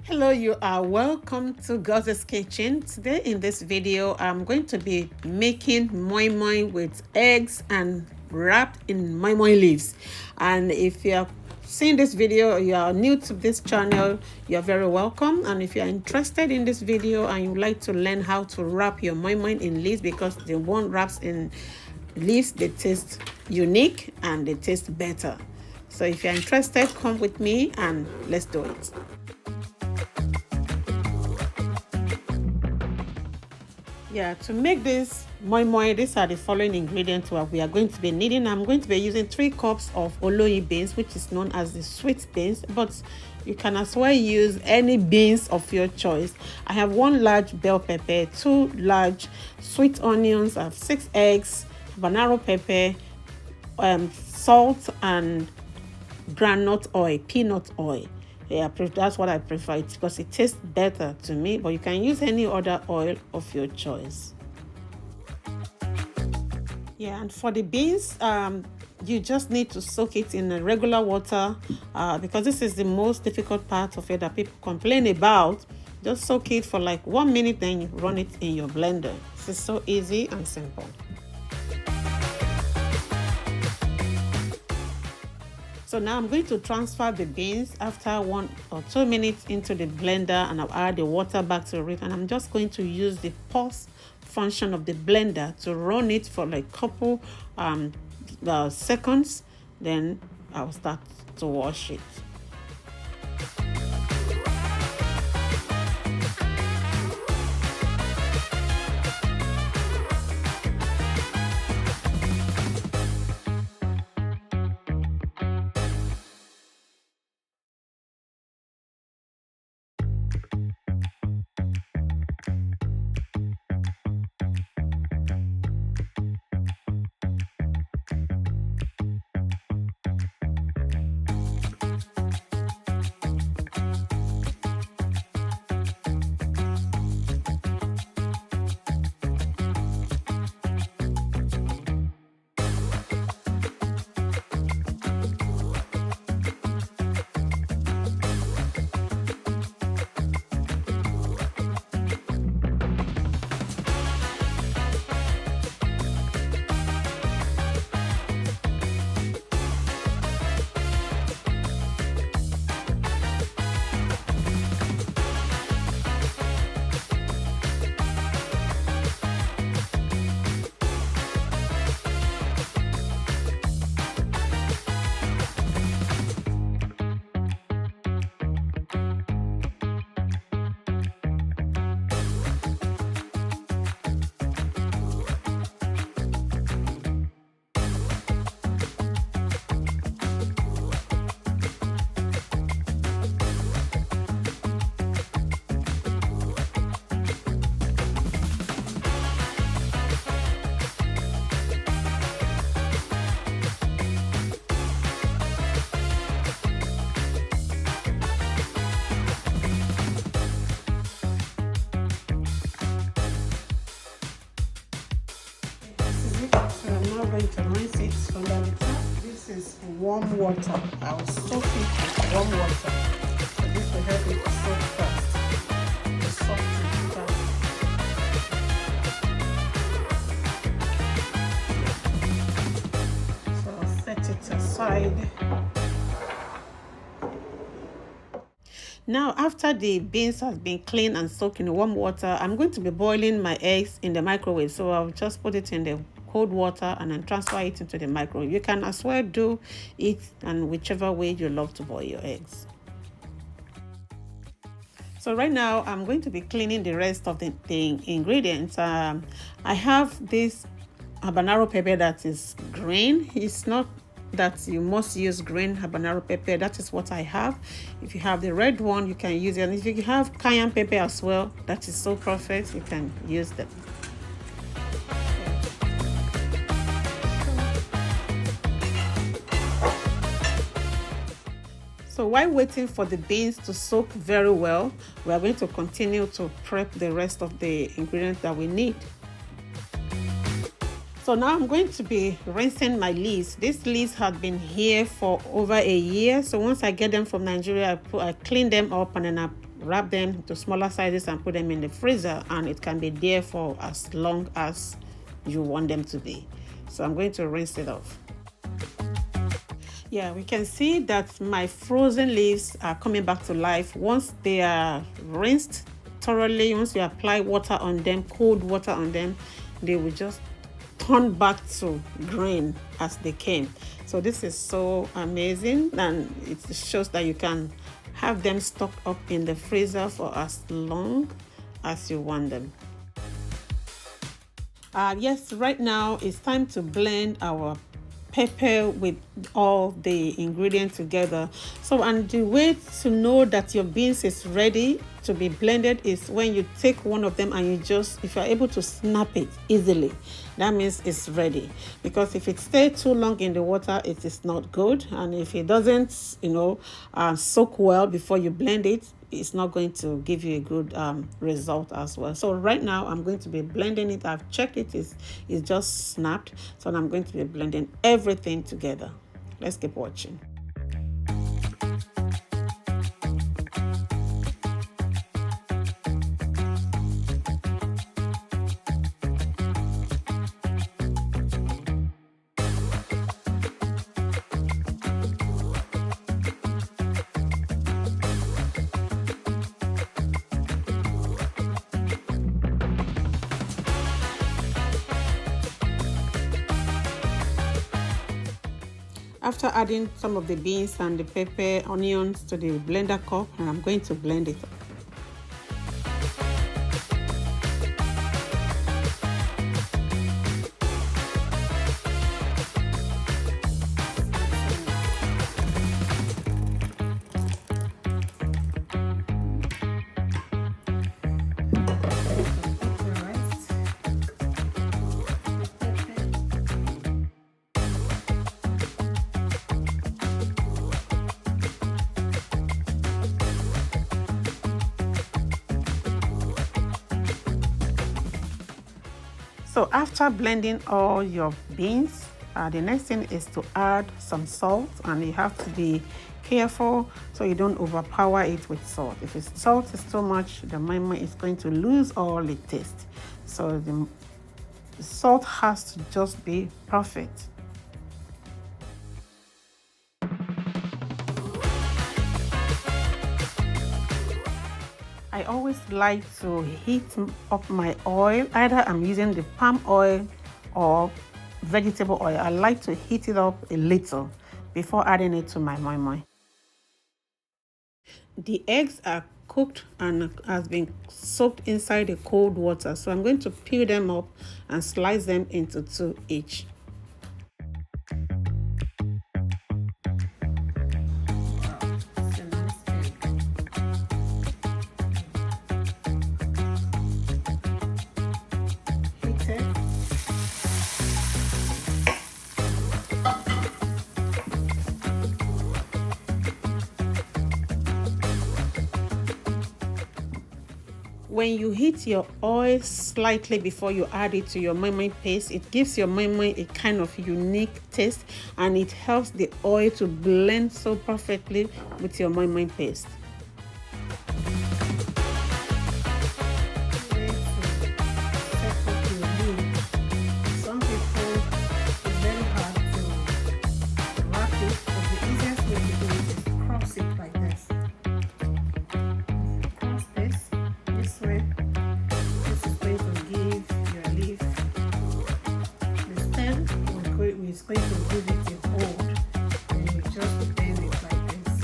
Hello, you are welcome to God's Kitchen. Today in this video, I'm going to be making moi moi with eggs and wrapped in moi moi leaves. And if you're seeing this video, you are new to this channel, you're very welcome. And if you're interested in this video and you like to learn how to wrap your moi moi in leaves, because the one wraps in leaves, they taste unique and they taste better. So if you're interested, come with me and let's do it. Yeah, to make this moi moi, these are the following ingredients we are going to be needing. I'm going to be using 3 cups of oloyi beans, which is known as the sweet beans, but you can as well use any beans of your choice. I have 1 large bell pepper, 2 large sweet onions, I have 6 eggs, habanero pepper, salt, and groundnut oil, peanut oil. Yeah, that's what I prefer because it tastes better to me, but you can use any other oil of your choice. Yeah, and for the beans, you just need to soak it in regular water because this is the most difficult part of it that people complain about. Just soak it for like 1 minute, then you run it in your blender. This is so easy and simple. So now I'm going to transfer the beans after 1 or 2 minutes into the blender, and I'll add the water back to it, and I'm just going to use the pause function of the blender to run it for like couple seconds. Then I'll start to wash it. To rinse it from the top. This is warm water. I'll soak it with warm water. So this will help it to soak fast. To soften fast. So I'll set it aside. Now, after the beans have been cleaned and soaked in warm water, I'm going to be boiling my eggs in the microwave. So I'll just put it in the cold water and then transfer it into the microwave. You can as well do it and whichever way you love to boil your eggs. So right now I'm going to be cleaning the rest of the ingredients. I have this habanero pepper that is green. It's not that you must use green habanero pepper. That is what I have. If you have the red one, you can use it, and if you have cayenne pepper as well, that is so perfect, you can use them. So while waiting for the beans to soak very well, we are going to continue to prep the rest of the ingredients that we need. So now I'm going to be rinsing my leaves. These leaves have been here for over a year. So once I get them from Nigeria, I clean them up and then I wrap them into smaller sizes and put them in the freezer, and it can be there for as long as you want them to be. So I'm going to rinse it off. Yeah, we can see that my frozen leaves are coming back to life. Once they are rinsed thoroughly, once you apply water on them, cold water on them, they will just turn back to green as they came. So this is so amazing, and it shows that you can have them stocked up in the freezer for as long as you want them. Yes, right now it's time to blend our pepper with all the ingredients together. So, and the way to know that your beans is ready to be blended is when you take one of them and you just, if you're able to snap it easily, that means it's ready. Because if it stays too long in the water, it is not good. And if it doesn't, soak well before you blend it, it's not going to give you a good result as well. So right now I'm going to be blending it. I've checked it's just snapped. So I'm going to be blending everything together. Let's keep watching. After adding some of the beans and the pepper, onions to the blender cup, and I'm going to blend it. So after blending all your beans, the next thing is to add some salt, and you have to be careful so you don't overpower it with salt. If the salt is too much, the moimoi is going to lose all the taste. So the salt has to just be perfect. I always like to heat up my oil. Either I'm using the palm oil or vegetable oil. I like to heat it up a little before adding it to my moimoi. The eggs are cooked and has been soaked inside the cold water. So I'm going to peel them up and slice them into 2 each. When you heat your oil slightly before you add it to your moimoi paste, it gives your moimoi a kind of unique taste, and it helps the oil to blend so perfectly with your moimoi paste. Some people, it's very hard to wrap it, but the easiest way to do it is cross it like this. Cross this. This way, this is going to give your leaf, the stem is going to give it a hold, and you just bend it like this.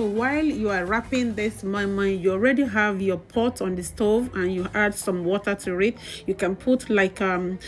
So while you are wrapping this moimoi, you already have your pot on the stove and you add some water to it. You can put like a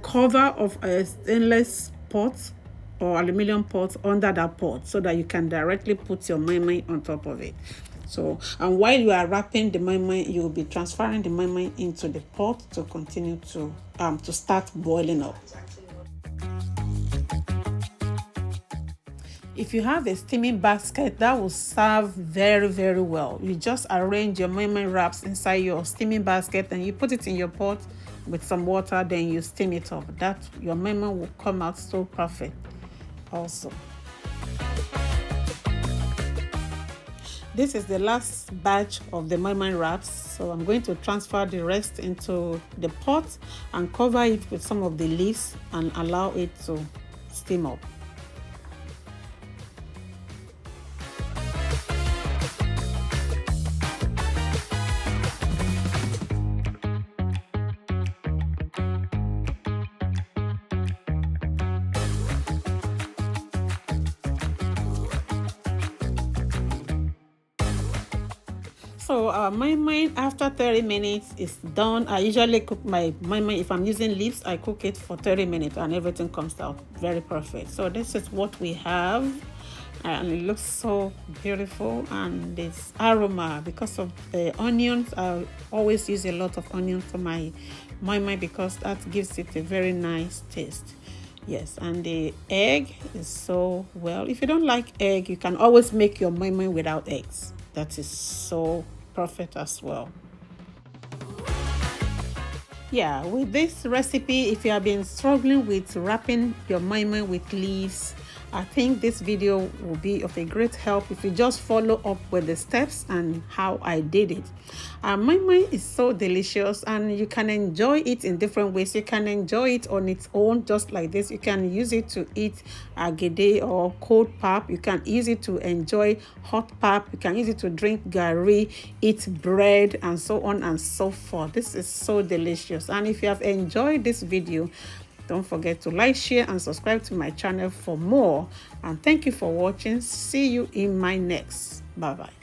cover of a stainless pot or aluminum pot under that pot so that you can directly put your moimoi on top of it. So, and while you are wrapping the moimoi, you will be transferring the moimoi into the pot to continue to start boiling up. If you have a steaming basket, that will serve very, very well. You just arrange your moimoi wraps inside your steaming basket and you put it in your pot with some water, then you steam it up. That your moimoi will come out so perfect also. This is the last batch of the moimoi wraps, so I'm going to transfer the rest into the pot and cover it with some of the leaves and allow it to steam up. So moimoi after 30 minutes is done. I usually cook my moimoi, if I'm using leaves, I cook it for 30 minutes and everything comes out very perfect. So this is what we have, and it looks so beautiful, and this aroma because of the onions. I always use a lot of onions for my moimoi because that gives it a very nice taste. Yes, and the egg is so well. If you don't like egg, you can always make your moimoi without eggs. That is so perfect as well. Yeah, with this recipe, if you have been struggling with wrapping your moimoi with leaves, I think this video will be of a great help if you just follow up with the steps and how I did it. Moimoi is so delicious and you can enjoy it in different ways. You can enjoy it on its own just like this. You can use it to eat agede or cold pap. You can use it to enjoy hot pap. You can use it to drink garri, eat bread, and so on and so forth. This is so delicious. And if you have enjoyed this video, don't forget to like, share, and subscribe to my channel for more. And thank you for watching. See you in my next. Bye-bye.